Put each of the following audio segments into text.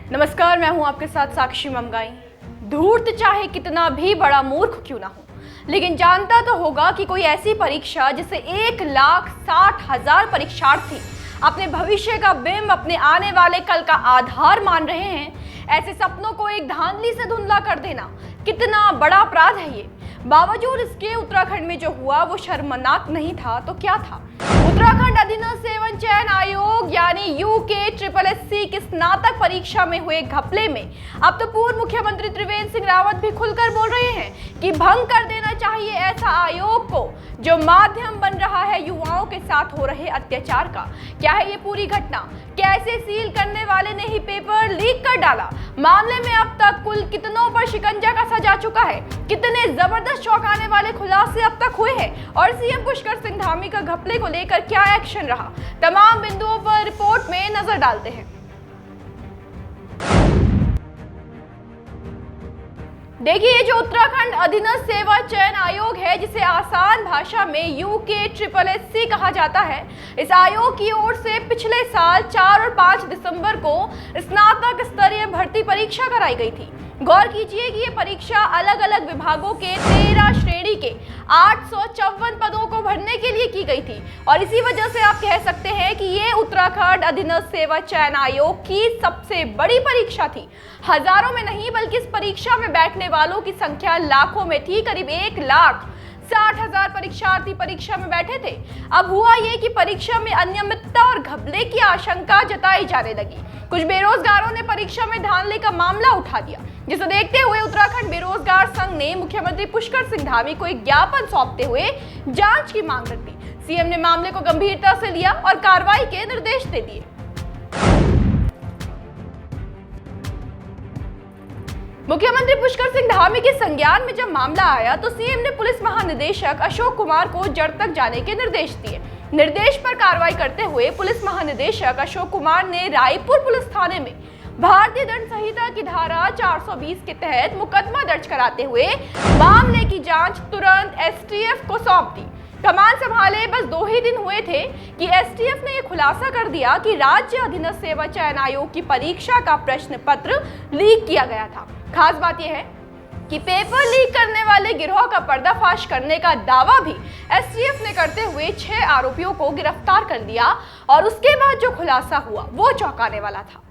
नमस्कार, मैं हूं आपके साथ साक्षी ममगाई। धूर्त चाहे कितना भी बड़ा मूर्ख क्यों ना हो, लेकिन जानता तो होगा कि कोई ऐसी परीक्षा जिसे 1,60,000 परीक्षार्थी अपने भविष्य का बिंब, अपने आने वाले कल का आधार मान रहे हैं, ऐसे सपनों को एक धांधली से धुंधला कर देना कितना बड़ा अपराध है ये। बावजूद इसके उत्तराखंड में जो हुआ वो शर्मनाक नहीं था तो क्या था। उत्तराखंड अधीनस्थ सेवन चयन आयोग यानी UKSSC की स्नातक परीक्षा में हुए घपले में अब तो पूर्व मुख्यमंत्री त्रिवेंद्र सिंह रावत भी खुलकर बोल रहे हैं कि भंग कर देना चाहिए ऐसा आयोग को जो माध्यम बन रहा है युवाओं के साथ हो रहे अत्याचार का। क्या है ये पूरी घटना? कैसे सील करने वाले ने ही पेपर लीक कर डाला? मामले में अब तक कुल कितनों पर शिकंजा कसा जा चुका है? कितने जबरदस्त चौंकाने वाले खुलासे अब तक हुए हैं? और सीएम पुष्कर सिंह धामी का घपले को लेकर क्या एक्शन रहा? तमाम बिंदुओं पर रिपोर्ट में नजर डालते हैं। देखिए, जो उत्तराखंड अधीनस्थ सेवा चयन आयोग है, जिसे आसान भाषा में UKSSC कहा जाता है, इस आयोग की ओर से पिछले साल 4 और 5 दिसंबर को स्नातक स्तरीय भर्ती परीक्षा कराई गई थी। गौर कीजिए कि ये परीक्षा अलग अलग विभागों के 13 श्रेणी के 854 पदों को भरने के लिए की गई थी और इसी वजह से आप कह सकते हैं कि ये उत्तराखंड अधीनस्थ सेवा चयन आयोग की सबसे बड़ी परीक्षा थी। हजारों में नहीं बल्कि इस परीक्षा में बैठने वालों की संख्या लाखों में थी। करीब 1,60,000 परीक्षार्थी परीक्षा में बैठे थे। अब हुआ ये कि परीक्षा में अनियमितता और घपले की आशंका जताई जाने लगी। कुछ बेरोजगारों ने परीक्षा में धांधली का मामला उठा दिया, जिसे देखते हुए उत्तराखंड बेरोजगार संघ ने मुख्यमंत्री पुष्कर सिंह धामी को एक ज्ञापन सौंपते हुए जांच की मांग रखी। सीएम ने मामले को गंभीरता से लिया और कार्रवाई के निर्देश दे दिए। मुख्यमंत्री पुष्कर सिंह धामी के संज्ञान में जब मामला आया तो सीएम ने पुलिस महानिदेशक अशोक कुमार को जड़ तक जाने के निर्देश दिए। निर्देश पर कार्रवाई करते हुए पुलिस महानिदेशक अशोक कुमार ने रायपुर पुलिस थाने में भारतीय दंड संहिता की धारा 420 के तहत मुकदमा दर्ज कराते हुए मामले की जांच तुरंत STF को सौंप दी। कमान संभाले बस 2 ही दिन हुए थे कि STF ने यह खुलासा कर दिया कि राज्य अधीनस्थ सेवा चयन आयोग की परीक्षा का प्रश्न पत्र लीक किया गया था। खास बात यह है कि पेपर लीक करने वाले गिरोह का पर्दाफाश करने का दावा भी STF ने करते हुए 6 आरोपियों को गिरफ्तार कर लिया और उसके बाद जो खुलासा हुआ वो चौंकाने वाला था।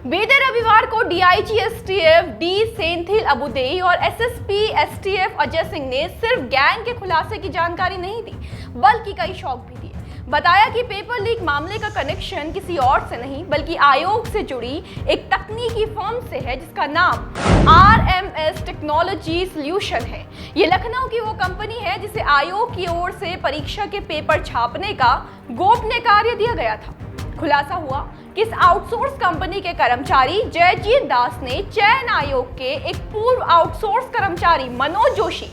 बीते रविवार को DIG STF D सेंथिल अबुदेई और SSP STF अजय सिंह ने सिर्फ गैंग के खुलासे की जानकारी नहीं दी बल्कि कई शौक भी दिए। बताया कि पेपर लीक मामले का कनेक्शन किसी और से नहीं बल्कि आयोग से जुड़ी एक तकनीकी फर्म से है जिसका नाम RMS टेक्नोलॉजी सॉल्यूशन है। ये लखनऊ की वो कंपनी है जिसे आयोग की ओर से परीक्षा के पेपर छापने का गोपनीय कार्य दिया गया था। खुलासा हुआ कि इस आउटसोर्स कंपनी के कर्मचारी जयजीत दास ने चयन आयोग के एक पूर्व आउटसोर्स कर्मचारी मनोज जोशी,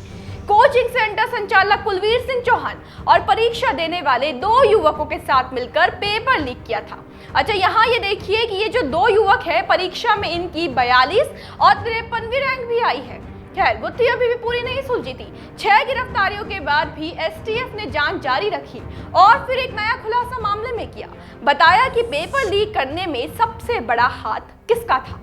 कोचिंग सेंटर संचालक कुलवीर सिंह चौहान और परीक्षा देने वाले 2 युवकों के साथ मिलकर पेपर लीक किया था। अच्छा, यहाँ ये देखिए कि ये जो 2 युवक है, परीक्षा में इनकी 42 और 53वीं रैंक भी आई है। खैर, गुत्थी अभी भी पूरी नहीं सुलझी थी। 6 गिरफ्तारियों के बाद भी STF ने जांच जारी रखी और फिर एक नया खुलासा मामले में किया। बताया कि पेपर लीक करने में सबसे बड़ा हाथ किसका था।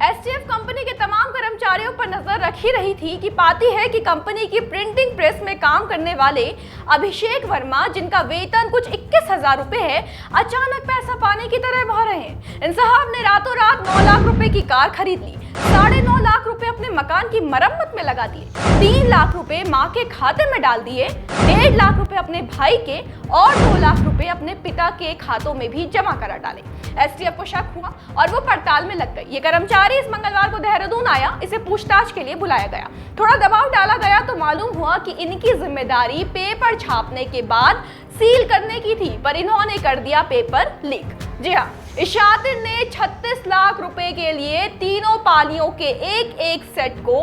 STF कंपनी के तमाम कर्मचारियों पर नजर रख ही रही थी कि पाती है कि कंपनी की प्रिंटिंग प्रेस में काम करने वाले अभिषेक वर्मा, जिनका वेतन कुछ 21,000 रुपए है, अचानक पैसा पाने की तरह बहा रहे हैं। इन साहब ने रातों रात 9 लाख रुपए की कार खरीद ली, 9.5 लाख रुपए अपने मकान की मरम्मत में लगा दिए, 3 लाख रुपए माँ के खाते में डाल दिए, 1.5 लाख रुपए अपने भाई के और 2 लाख रुपए अपने पिता के खातों में भी जमा करा डाले। STF को शक हुआ और वो पड़ताल में लग गई। ये कर्मचारी इस मंगलवार को देहरादून आया, इसे पूछताछ के लिए बुलाया गया। थोड़ा दबाव डाला गया तो मालूम हुआ कि इनकी जिम्मेदारी पेपर छापने के बाद सील करने की थी, पर इन्होंने कर दिया पेपर लीक। जी हाँ, इस शातिर ने 36 लाख रुपए के लिए तीनों पालियों के एक सेट को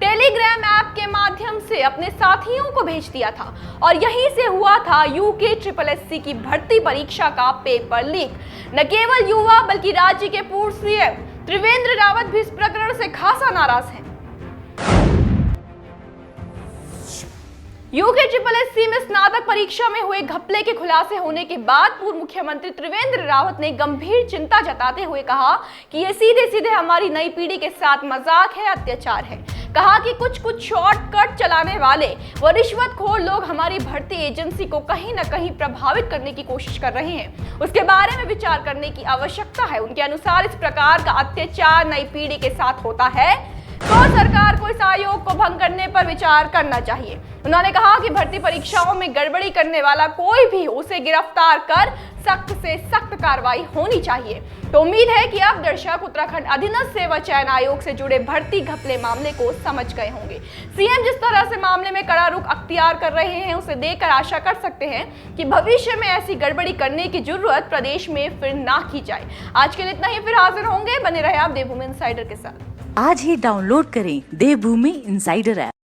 टेलीग्राम ऐप के माध्यम से अपने साथियों को भेज दिया था और यहीं से हुआ था UKSSC की भर्ती परीक्षा का पेपर लीक। न केवल युवा बल्कि राज्य के पूर्व CM त्रिवेंद्र रावत भी इस प्रकरण से खासा नाराज हैं। यूके SSSC में स्नातक परीक्षा में हुए घपले के खुलासे होने के बाद पूर्व मुख्यमंत्री त्रिवेंद्र रावत ने गंभीर चिंता जताते हुए कहा कि ये सीधे सीधे हमारी नई पीढ़ी के साथ मजाक है, अत्याचार है। कहा कि कुछ शॉर्टकट चलाने वाले व रिश्वतखोर लोग हमारी भर्ती एजेंसी को कहीं न कहीं प्रभावित करने की कोशिश कर रहे हैं। उसके बारे में विचार करने की आवश्यकता है। उनके अनुसार इस प्रकार का अत्याचार नई पीढ़ी के साथ होता है तो सरकार को इस आयोग को भंग करने पर विचार करना चाहिए। उन्होंने कहा कि भर्ती परीक्षाओं में गड़बड़ी करने वाला कोई भी उसे गिरफ्तार कर सख्त से सख्त कार्रवाई होनी चाहिए। तो उम्मीद है कि अब दर्शक उत्तराखंड अधीनस्थ सेवा चयन आयोग से जुड़े भर्ती घपले मामले को समझ गए होंगे। सीएम जिस तरह से मामले में कड़ा रुख अख्तियार कर रहे हैं, उसे देखकर आशा कर सकते हैं कि भविष्य में ऐसी गड़बड़ी करने की जरूरत प्रदेश में फिर ना की जाए। आज के लिए इतना ही, फिर हाजिर होंगे। बने रहे आप देवभूमि इनसाइडर के साथ। आज ही डाउनलोड करें देवभूमि इनसाइडर ऐप।